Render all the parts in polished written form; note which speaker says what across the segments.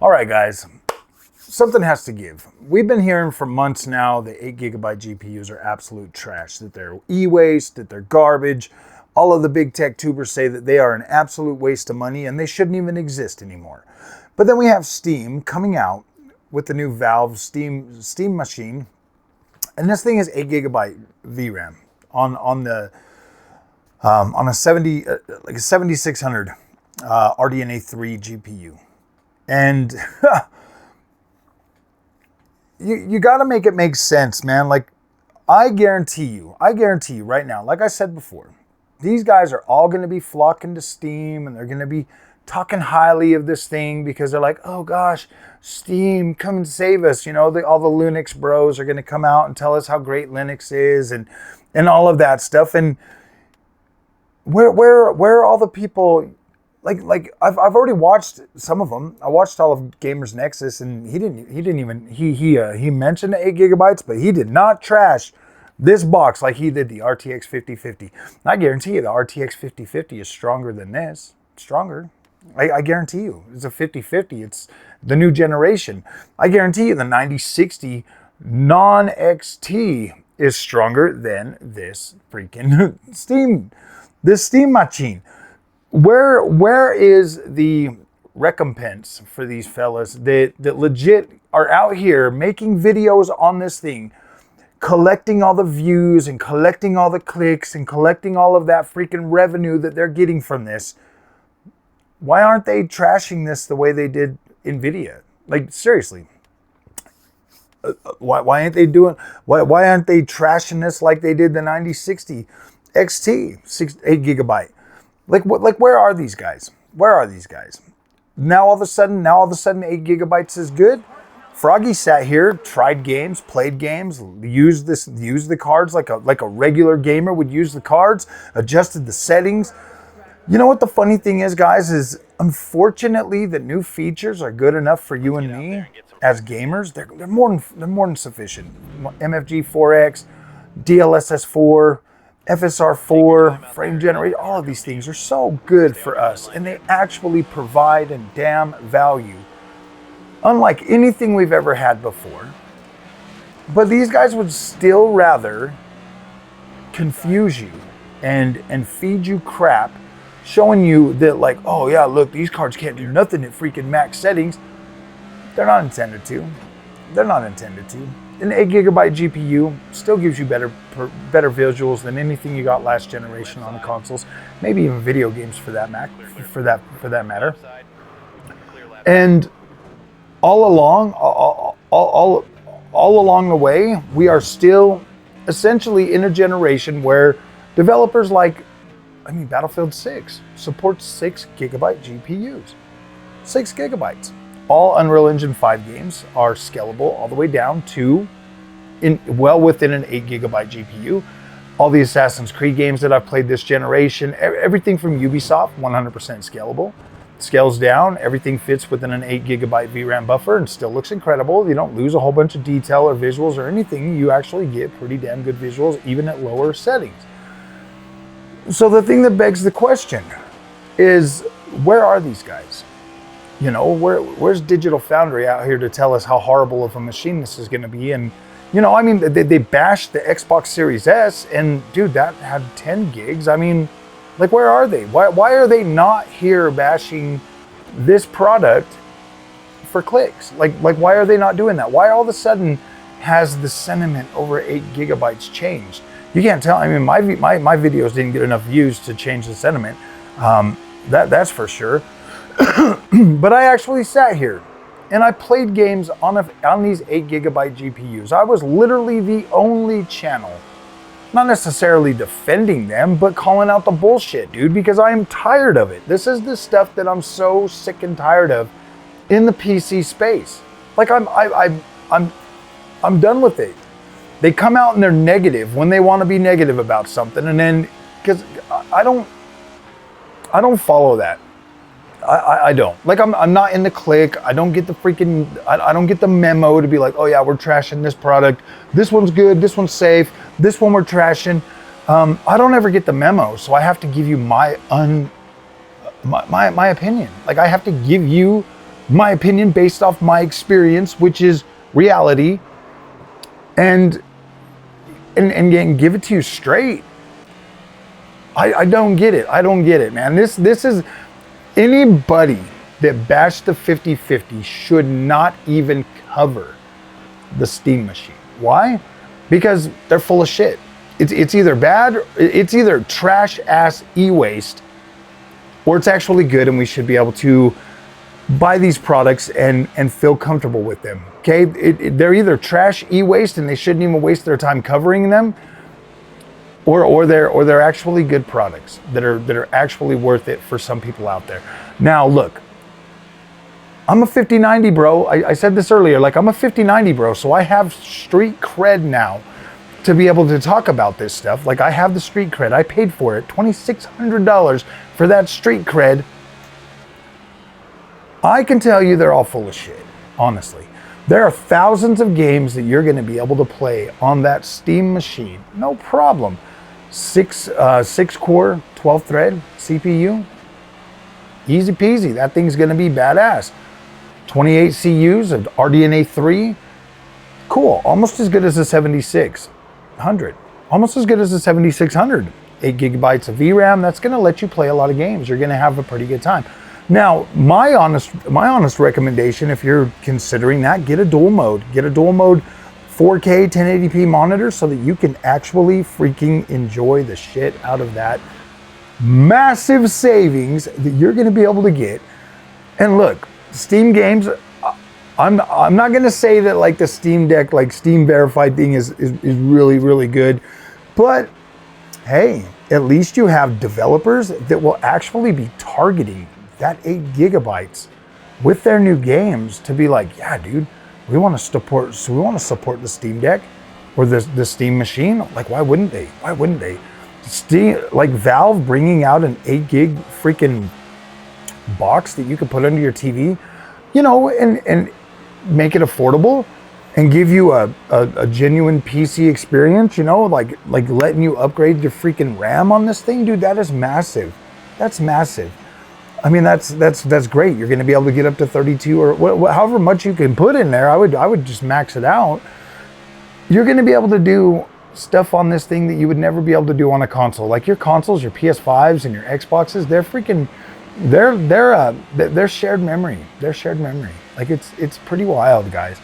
Speaker 1: All right, guys, something has to give. We've been hearing for months now that 8 gigabyte GPUs are absolute trash, that they're e-waste, that they're garbage. All of the big tech tubers say that they are an absolute waste of money and they shouldn't even exist anymore. But then we have Steam coming out with the new Valve Steam machine, and this thing is 8 gigabyte VRAM on a 7600 RDNA 3 GPU. And you got to make it make sense, man. Like, I guarantee you right now, like I said before, these guys are all going to be flocking to Steam and they're going to be talking highly of this thing because they're like, oh gosh, Steam, come and save us. You know, all the Linux bros are going to come out and tell us how great Linux is and all of that stuff. And where are all the people? Like I've already watched some of them. I watched all of Gamer's Nexus, and he mentioned the 8 gigabytes, but he did not trash this box like he did the RTX 5050. I guarantee you the RTX 5050 is stronger than this. Stronger. I guarantee you. It's a 5050. It's the new generation. I guarantee you the 9060 non-XT is stronger than this freaking this Steam machine. Where is the recompense for these fellas that legit are out here making videos on this thing, collecting all the views and collecting all the clicks and collecting all of that freaking revenue that they're getting from this? Why aren't they trashing this the way they did NVIDIA? Like, seriously. Why aren't they trashing this like they did the 9060 XT 8 gigabyte? Like where are these guys? Where are these guys? Now all of a sudden 8 gigabytes is good. Froggy sat here, tried games, played games, used the cards like a regular gamer would use the cards, adjusted the settings. You know what the funny thing is, guys, is unfortunately the new features are good enough for you and me as gamers. They're more than sufficient. MFG 4X, DLSS 4, FSR 4, frame generation, all of these things are so good for us, and they actually provide a damn value, unlike anything we've ever had before. But these guys would still rather confuse you and feed you crap, showing you that, like, oh yeah, look, these cards can't do nothing at freaking max settings. They're not intended to. They're not intended to. An 8 gigabyte GPU still gives you better visuals than anything you got last generation on the consoles, maybe even video games for that matter. And all along the way, we are still essentially in a generation where developers like, Battlefield 6 supports 6 gigabyte GPUs. 6 gigabytes. All Unreal Engine 5 games are scalable all the way down to well within an 8 gigabyte GPU. All the Assassin's Creed games that I've played this generation, everything from Ubisoft, 100% scalable. Scales down, everything fits within an 8 gigabyte VRAM buffer and still looks incredible. You don't lose a whole bunch of detail or visuals or anything. You actually get pretty damn good visuals even at lower settings. So the thing that begs the question is, where are these guys? You know, where's Digital Foundry out here to tell us how horrible of a machine this is going to be? And, they bashed the Xbox Series S, and dude, that had 10 gigs. Where are they? Why are they not here bashing this product for clicks? Like why are they not doing that? Why all of a sudden has the sentiment over 8 gigabytes changed? You can't tell. My videos didn't get enough views to change the sentiment. That's for sure. But I actually sat here and I played games on these 8 gigabyte GPUs. I was literally the only channel, not necessarily defending them, but calling out the bullshit, dude, because I am tired of it. This is the stuff that I'm so sick and tired of in the PC space. Like, I'm done with it. They come out and they're negative when they want to be negative about something, and then, because I don't follow that. I don't. Like, I'm not in the click. I don't get the freaking, I don't get the memo to be like, oh yeah, we're trashing this product. This one's good. This one's safe. This one we're trashing. I don't ever get the memo. So I have to give you my opinion. Like, I have to give you my opinion based off my experience, which is reality, and give it to you straight. I don't get it. I don't get it, man. This is, anybody that bashed the 5050 should not even cover the Steam machine. Why? Because they're full of shit. It's either bad, it's either trash ass e-waste, or it's actually good and we should be able to buy these products and feel comfortable with them. Okay, they're either trash e-waste and they shouldn't even waste their time covering them, or they're actually good products that are actually worth it for some people out there. Now look, I'm a 5090 bro. I said this earlier, like I'm a 5090 bro, so I have street cred now to be able to talk about this stuff. Like I have the street cred. I paid for it, $2,600 for that street cred. I can tell you they're all full of shit, honestly. There are thousands of games that you're gonna be able to play on that Steam machine, no problem. 6 core, 12 thread CPU, easy peasy. That thing's gonna be badass. 28 CUs of RDNA 3, cool, almost as good as the 7600, almost as good as the 7600. 8 gigabytes of VRAM, that's gonna let you play a lot of games. You're gonna have a pretty good time. Now, my honest recommendation, if you're considering that, get a dual mode. Get a dual mode 4K 1080p monitor so that you can actually freaking enjoy the shit out of that massive savings that you're gonna be able to get. And look, Steam games, I'm not gonna say that like the Steam Deck, like Steam verified thing is really, really good, but hey, at least you have developers that will actually be targeting that 8 gigabytes with their new games to be like, yeah, dude, we want to support the Steam Deck or the Steam machine. Like, why wouldn't they? Why wouldn't they? Steam, like Valve bringing out an 8 gig freaking box that you could put under your TV, you know, and make it affordable and give you a genuine PC experience, you know, like letting you upgrade your freaking RAM on this thing, dude, that is massive. That's massive. I mean, that's great. You're going to be able to get up to 32 or however much you can put in there. I would just max it out. You're going to be able to do stuff on this thing that you would never be able to do on a console. Like your consoles, your PS5s and your Xboxes, they're freaking, they're shared memory. They're shared memory. Like it's pretty wild, guys,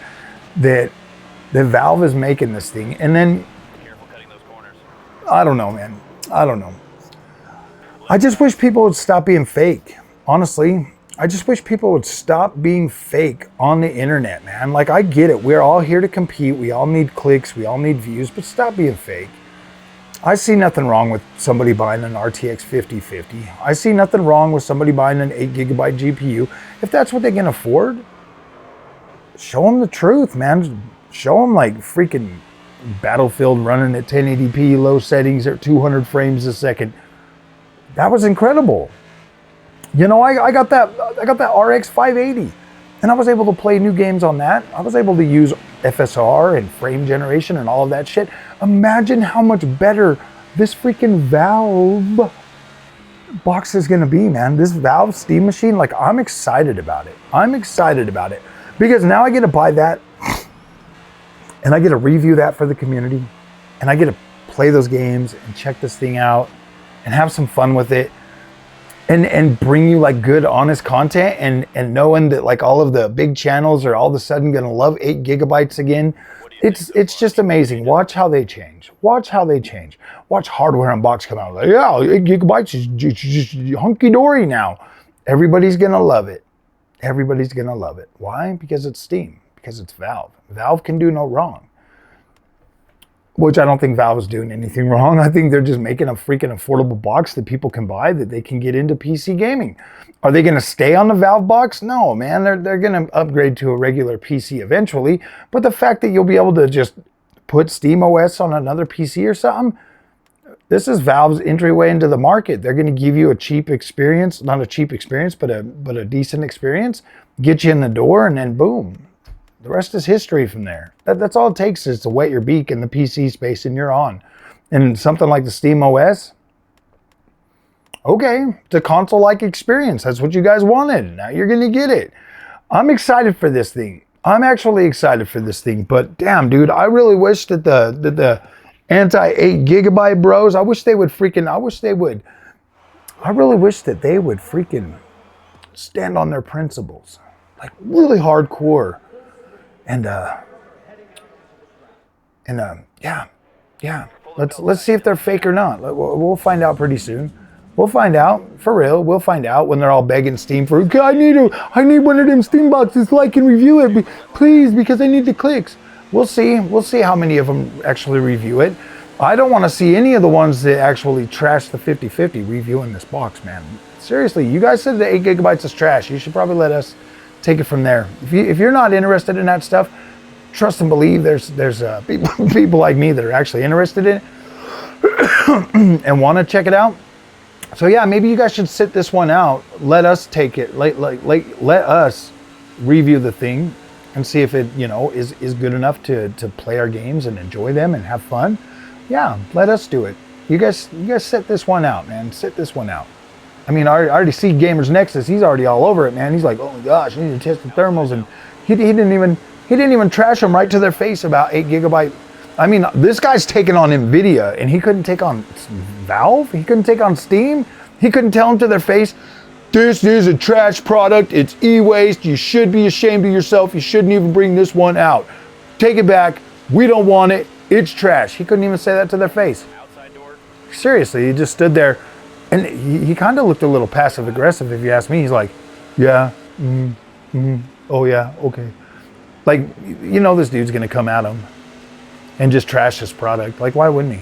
Speaker 1: that Valve is making this thing. And then,
Speaker 2: careful cutting those corners.
Speaker 1: I don't know, man. I don't know. I just wish people would stop being fake. Honestly, I just wish people would stop being fake on the internet, man. Like, I get it. We're all here to compete. We all need clicks. We all need views, but stop being fake. I see nothing wrong with somebody buying an RTX 5050. I see nothing wrong with somebody buying an 8 gigabyte GPU. If that's what they can afford, show them the truth, man. Show them like freaking Battlefield running at 1080p, low settings at 200 frames a second. That was incredible. You know, I got that RX 580 and I was able to play new games on that. I was able to use FSR and frame generation and all of that shit. Imagine how much better this freaking Valve box is gonna be, man. This Valve Steam machine, like, I'm excited about it. I'm excited about it because now I get to buy that and I get to review that for the community and I get to play those games and check this thing out and have some fun with it. And bring you like good, honest content and knowing that like all of the big channels are all of a sudden gonna love 8 gigabytes again. It's just amazing. Watch how they change. Watch how they change. Watch Hardware Unbox come out. Like, yeah, 8 gigabytes is just hunky-dory now. Everybody's gonna love it. Everybody's gonna love it. Why? Because it's Steam. Because it's Valve. Valve can do no wrong. Which I don't think Valve is doing anything wrong. I think they're just making a freaking affordable box that people can buy that they can get into PC gaming. Are they gonna stay on the Valve box? No, man, they're gonna upgrade to a regular PC eventually. But the fact that you'll be able to just put Steam OS on another PC or something, this is Valve's entryway into the market. They're gonna give you a cheap experience, not a cheap experience, but a decent experience, get you in the door, and then boom. The rest is history from there. That's all it takes is to wet your beak in the PC space and you're on. And something like the Steam OS, okay, it's a console-like experience. That's what you guys wanted. Now you're going to get it. I'm excited for this thing. I'm actually excited for this thing, but damn, dude, I really wish that the anti-8 gigabyte bros, I really wish that they would freaking stand on their principles, like really hardcore. And yeah. Let's see if they're fake or not. We'll find out pretty soon. We'll find out, for real. We'll find out when they're all begging Steam for, I need one of them Steam boxes so I can review it, please, because I need the clicks. We'll see. We'll see how many of them actually review it. I don't want to see any of the ones that actually trash the 5050 reviewing this box, man. Seriously, you guys said the 8 gigabytes is trash. You should probably let us take it from there. If you're not interested in that stuff, trust and believe there's people like me that are actually interested in it and want to check it out. So yeah, maybe you guys should sit this one out. Let us take it. Let us review the thing and see if it, is good enough to play our games and enjoy them and have fun. Yeah, let us do it. You guys sit this one out, man. Sit this one out. I mean, I already see Gamers Nexus. He's already all over it, man. He's like, oh my gosh, I need to test the thermals, and he didn't even trash them right to their face about 8 gigabyte. I mean, this guy's taking on NVIDIA, and he couldn't take on Valve? He couldn't take on Steam? He couldn't tell them to their face, this is a trash product, it's e-waste, you should be ashamed of yourself, you shouldn't even bring this one out. Take it back, we don't want it, it's trash. He couldn't even say that to their face. Seriously, he just stood there, and he kind of looked a little passive aggressive, if you ask me. He's like, yeah, oh yeah, okay. Like, this dude's gonna come at him and just trash his product. Like, why wouldn't he?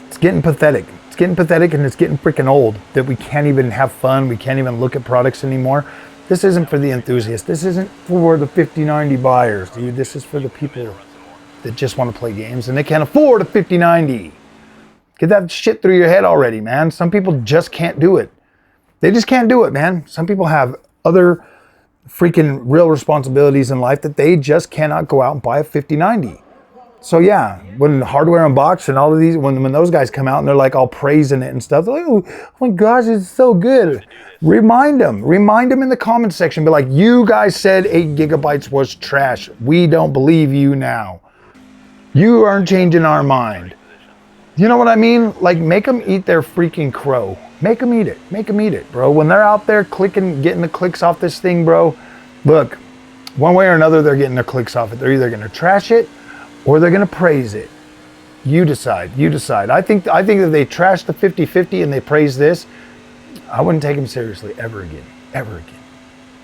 Speaker 1: It's getting pathetic. It's getting pathetic, and it's getting freaking old that we can't even have fun. We can't even look at products anymore. This isn't for the enthusiasts. This isn't for the 5090 buyers, dude. This is for the people that just want to play games and they can't afford a 5090. Get that shit through your head already, man. Some people just can't do it. They just can't do it, man. Some people have other freaking real responsibilities in life that they just cannot go out and buy a 5090. So yeah, when Hardware Unboxed and all of these, when those guys come out and they're like all praising it and stuff, they're like, oh my gosh, it's so good. Remind them in the comment section, be like, you guys said 8 gigabytes was trash. We don't believe you now. You aren't changing our mind. You know what I mean? Like, make them eat their freaking crow. Make them eat it. Make them eat it, bro. When they're out there clicking, getting the clicks off this thing, bro, look, one way or another, they're getting their clicks off it. They're either going to trash it or they're going to praise it. You decide. You decide. I think that they trash the 5050 and they praise this, I wouldn't take them seriously ever again. Ever again.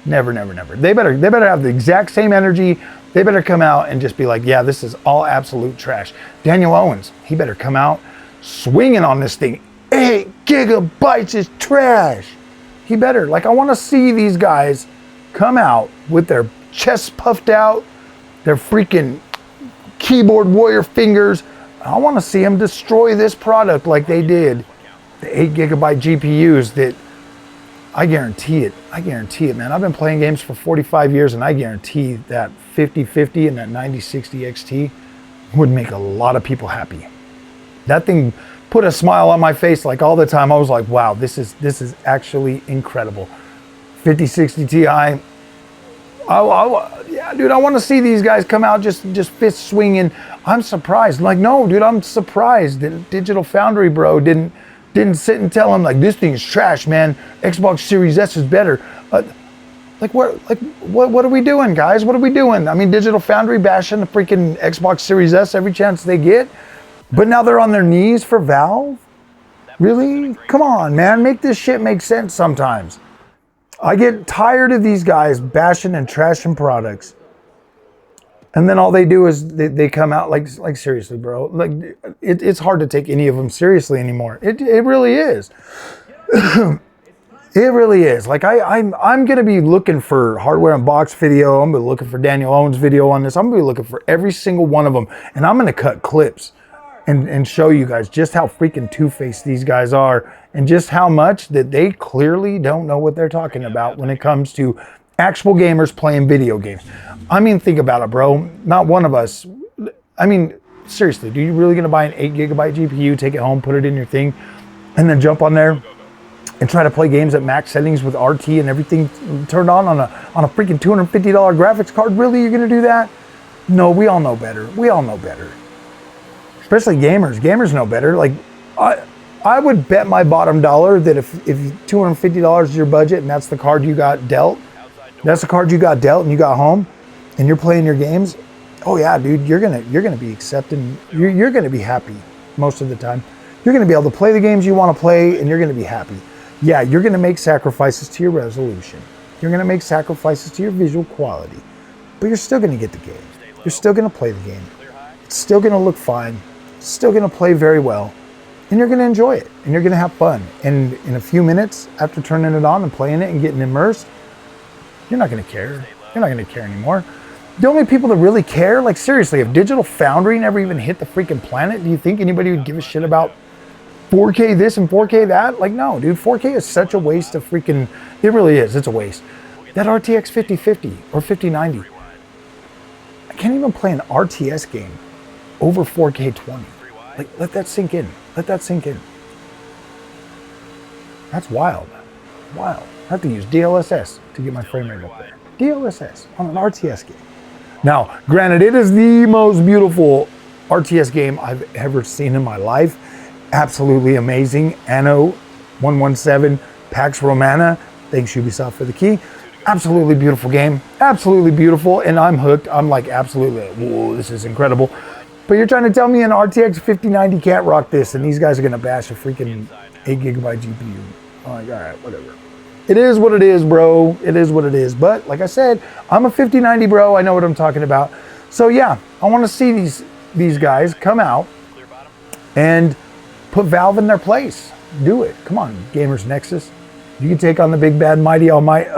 Speaker 1: Never, never, never. They better have the exact same energy. They better come out and just be like, yeah, this is all absolute trash. Daniel Owens, he better come out swinging on this thing. 8 gigabytes is trash. He better. Like, I want to see these guys come out with their chests puffed out, their freaking keyboard warrior fingers. I want to see them destroy this product like they did the 8 gigabyte GPUs that I guarantee it, man. I've been playing games for 45 years and I guarantee that 5050 and that 9060 XT would make a lot of people happy. That thing put a smile on my face like all the time. I was like, wow, this is actually incredible. 5060 Ti. Yeah, dude, I want to see these guys come out just fist swinging. I'm surprised. Like, no, dude, I'm surprised that Digital Foundry, bro, didn't sit and tell him, like, this thing's trash, man. Xbox Series S is better. What are we doing, guys? What are we doing? I mean, Digital Foundry bashing the freaking Xbox Series S every chance they get, but now they're on their knees for Valve? Really? Come on, man. Make this shit make sense sometimes. I get tired of these guys bashing and trashing products. And then all they do is they come out like seriously, bro. Like, it's hard to take any of them seriously anymore. It really is. It really is. Like, I'm gonna be looking for Hardware Unboxed video. I'm gonna be looking for Daniel Owens video on this. I'm gonna be looking for every single one of them, and I'm gonna cut clips and show you guys just how freaking two-faced these guys are, and just how much that they clearly don't know what they're talking about when it comes to actual gamers playing video games. I mean, think about it, bro. Not one of us. I mean, seriously, you really gonna buy an 8 gigabyte GPU, take it home, put it in your thing, and then jump on there and try to play games at max settings with RT and everything turned on a freaking $250 graphics card? Really, you're gonna do that? No, we all know better. We all know better. Especially gamers. Gamers know better. Like, I would bet my bottom dollar that if $250 is your budget and that's the card you got dealt, and you got home, and you're playing your games, oh yeah, dude, you're gonna be accepting. You're gonna be happy most of the time. You're gonna be able to play the games you want to play, and you're gonna be happy. Yeah, you're gonna make sacrifices to your resolution. You're gonna make sacrifices to your visual quality, but you're still gonna get the game. You're still gonna play the game. It's still gonna look fine. It's still gonna play very well, and you're gonna enjoy it, and you're gonna have fun. And in a few minutes after turning it on and playing it and getting immersed, you're not gonna care. You're not gonna care anymore. The only people that really care, like seriously, if Digital Foundry never even hit the freaking planet, do you think anybody would give a shit about 4K this and 4K that? Like, no, dude, 4K is such a waste of freaking, it really is, it's a waste. That RTX 5050 or 5090, I can't even play an RTS game over 4K 20. Like, let that sink in. Let that sink in. That's wild. Wild. I have to use DLSS to get my frame rate up there. DLSS on an RTS game. Now, granted, it is the most beautiful RTS game I've ever seen in my life. Absolutely amazing. Anno 117, Pax Romana. Thanks Ubisoft for the key. Absolutely beautiful game. Absolutely beautiful. And I'm hooked. I'm like, absolutely, whoa, this is incredible. But you're trying to tell me an RTX 5090 can't rock this, and these guys are going to bash a freaking 8GB GPU. I'm like, all right, whatever. It is what it is, bro. It is what it is. But like I said, I'm a 5090 bro. I know what I'm talking about. So yeah, I want to see these guys come out and put Valve in their place. Do it. Come on, Gamers Nexus. You can take on the big bad mighty almighty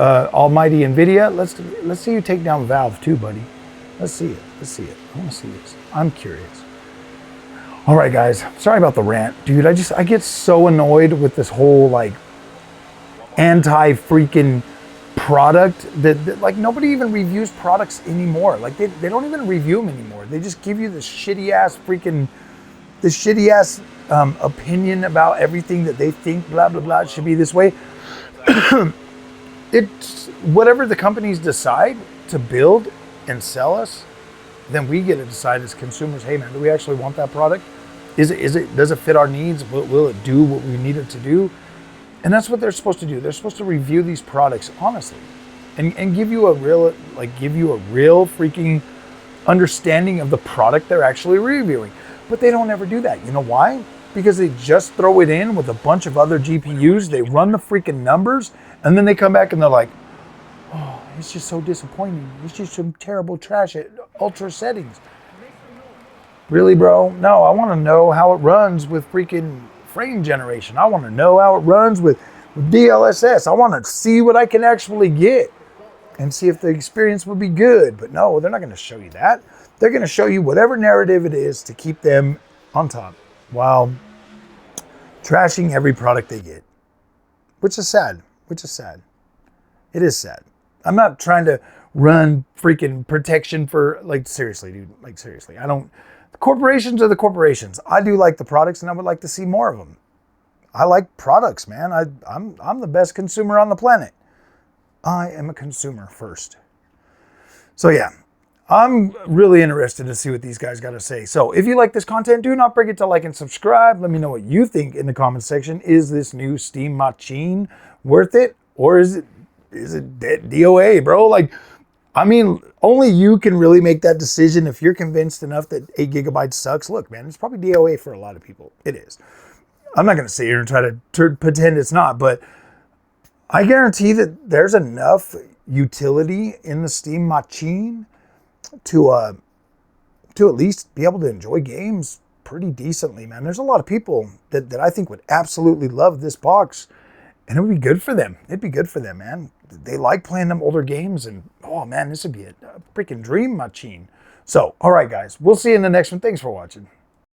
Speaker 1: NVIDIA. Let's see you take down Valve too, buddy. Let's see it. Let's see it. I want to see this. I'm curious. All right, guys. Sorry about the rant, dude. I get so annoyed with this whole like anti-freaking product that like nobody even reviews products anymore. Like they don't even review them anymore. They just give you this shitty ass opinion about everything that they think blah blah blah it should be this way. It's whatever the companies decide to build and sell us, then we get to decide as consumers, hey man, do we actually want that product? Does it fit our needs? Will it do what we need it to do? And that's what they're supposed to do. They're supposed to review these products honestly and give you a real freaking understanding of the product they're actually reviewing. But they don't ever do that. You know why? Because they just throw it in with a bunch of other GPUs, they run the freaking numbers, and then they come back and they're like, oh, it's just so disappointing. It's just some terrible trash at ultra settings. Really, bro? No, I want to know how it runs with freaking frame generation. I want to know how it runs with DLSS. I want to see what I can actually get and see if the experience will be good. But no, they're not going to show you that. They're going to show you whatever narrative it is to keep them on top while trashing every product they get, which is sad. It is sad. I'm not trying to run freaking protection for, like, seriously, dude. Like, seriously. The corporations are the corporations. I do like the products, and I would like to see more of them. I like products, man. I'm the best consumer on the planet. I am a consumer first. So yeah, I'm really interested to see what these guys got to say. So if you like this content, do not forget to like and subscribe. Let me know what you think in the comment section. Is this new Steam machine worth it? Or is it DOA, bro? Like, I mean, only you can really make that decision. If you're convinced enough that 8 GB sucks, look, man, it's probably DOA for a lot of people. It is. I'm not going to sit here and try to pretend it's not, but I guarantee that there's enough utility in the Steam machine to at least be able to enjoy games pretty decently, man. There's a lot of people that I think would absolutely love this box, and it would be good for them. It'd be good for them, man. They like playing them older games, and oh man, this would be a freaking dream machine. So, all right, guys, we'll see you in the next one. Thanks for watching.